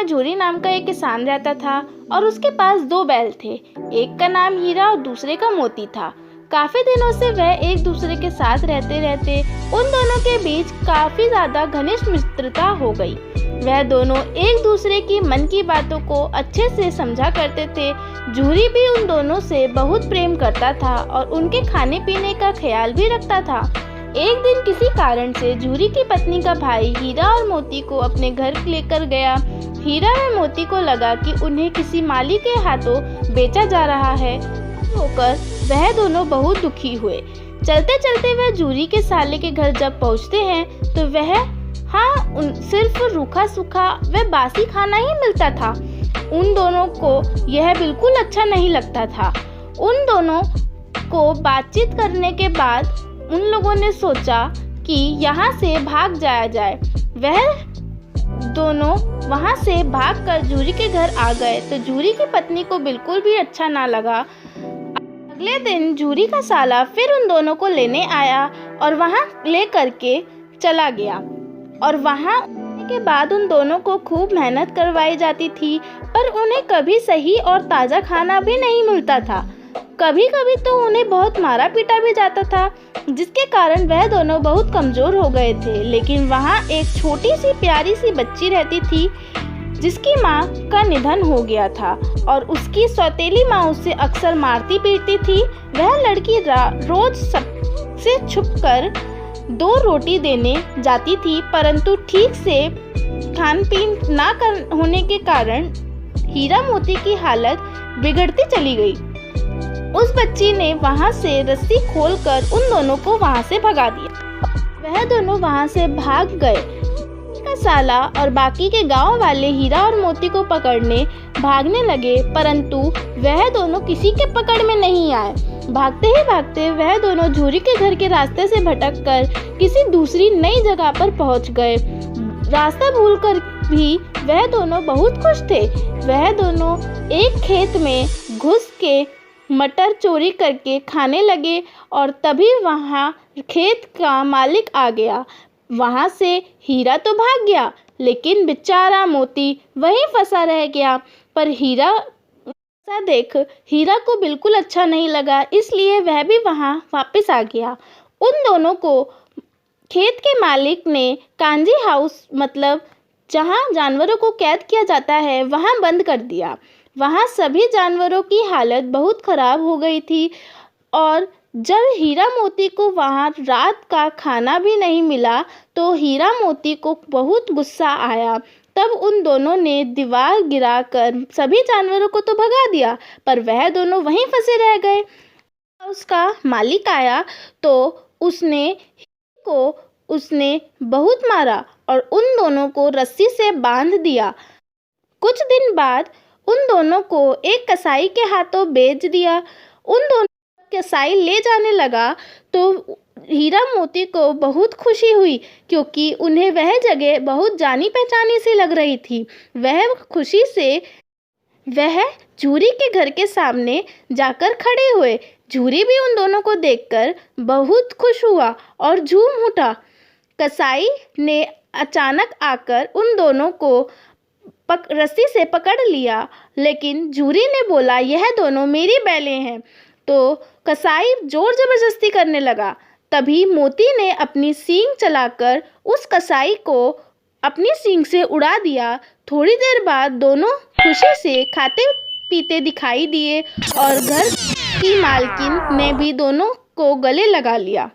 में झूरी नाम का एक किसान रहता था और उसके पास 2 बैल थे। एक का नाम हीरा और दूसरे का मोती था। काफी दिनों से वह एक दूसरे के साथ रहते रहते उन दोनों के बीच काफी ज्यादा घनिष्ठ मित्रता हो गई। वह दोनों एक दूसरे की मन की बातों को अच्छे से समझा करते थे। झूरी भी उन दोनों से बहुत प्रेम करता था और उनके खाने पीने का ख्याल भी रखता था। एक दिन किसी कारण से झूरी की पत्नी का भाई हीरा और मोती को अपने घर लेकर गया। हीरा व मोती को लगा कि उन्हें किसी माली के हाथों बेचा जा रहा है होकर वह दोनों बहुत दुखी हुए। चलते चलते वह झूरी के साले के घर जब पहुंचते हैं तो वह सिर्फ रूखा सूखा व बासी खाना ही मिलता था। उन दोनों को यह बिल्कुल अच्छा नहीं लगता था। उन दोनों को बातचीत करने के बाद उन लोगों ने सोचा कि यहाँ से भाग जाया जाए। वह दोनों वहाँ से भागकर झूरी के घर आ गए तो झूरी की पत्नी को बिल्कुल भी अच्छा ना लगा। अगले दिन झूरी का साला फिर उन दोनों को लेने आया और वहाँ ले करके चला गया और वहाँ के बाद उन दोनों को खूब मेहनत करवाई जाती थी, पर उन्हें कभी सही और ताज़ा खाना भी नहीं मिलता था। कभी कभी तो उन्हें बहुत मारा पीटा भी जाता था, जिसके कारण वह दोनों बहुत कमज़ोर हो गए थे। लेकिन वहाँ एक छोटी सी प्यारी सी बच्ची रहती थी जिसकी माँ का निधन हो गया था और उसकी सौतेली माँ उसे अक्सर मारती पीटती थी। वह लड़की रोज सबसे छुपकर 2 रोटी देने जाती थी, परंतु ठीक से खान पीन ना होने के कारण हीरा मोती की हालत बिगड़ती चली गई। उस बच्ची ने वहां से रस्सी खोलकर उन दोनों को वहां से भगा दिया। वह दोनों वहां से भाग गए। का साला और बाकी के गांव वाले हीरा और मोती को पकड़ने भागने लगे, परंतु वह दोनों किसी के पकड़ में नहीं आए। भागते ही भागते वह दोनों झूरी के घर के रास्ते से भटककर किसी दूसरी नई जगह पर पहुंच गए। रास्ता भूलकर भी वह दोनों बहुत खुश थे। वह दोनों एक खेत में घुस के मटर चोरी करके खाने लगे और तभी वहाँ खेत का मालिक आ गया। वहाँ से हीरा तो भाग गया, लेकिन बेचारा मोती वहीं फंसा रह गया। पर हीरा देख हीरा को बिल्कुल अच्छा नहीं लगा, इसलिए वह भी वहाँ वापस आ गया। उन दोनों को खेत के मालिक ने कांजी हाउस मतलब जहाँ जानवरों को कैद किया जाता है वहाँ बंद कर दिया। वहाँ सभी जानवरों की हालत बहुत ख़राब हो गई थी और जब हीरा मोती को वहाँ रात का खाना भी नहीं मिला तो हीरा मोती को बहुत गुस्सा आया। तब उन दोनों ने दीवार गिराकर सभी जानवरों को तो भगा दिया, पर वह दोनों वहीं फंसे रह गए। उसका मालिक आया तो उसने बहुत मारा और उन दोनों को रस्सी से बांध दिया। कुछ दिन बाद उन दोनों को एक कसाई के हाथों बेच दिया। उन दोनों कसाई ले जाने लगा तो हीरा मोती को बहुत खुशी हुई, क्योंकि उन्हें वह जगह बहुत जानी पहचानी सी लग रही थी। वह खुशी से वह झूरी के घर के सामने जाकर खड़े हुए। झूरी भी उन दोनों को देखकर बहुत खुश हुआ और झूम उठा। कसाई ने अचानक आकर उन दोनों को रस्सी से पकड़ लिया, लेकिन झूरी ने बोला यह दोनों मेरी बैलें हैं। तो कसाई जोर जबरदस्ती करने लगा। तभी मोती ने अपनी सींग चलाकर उस कसाई को अपनी सींग से उड़ा दिया। थोड़ी देर बाद दोनों खुशी से खाते पीते दिखाई दिए और घर की मालकिन ने भी दोनों को गले लगा लिया।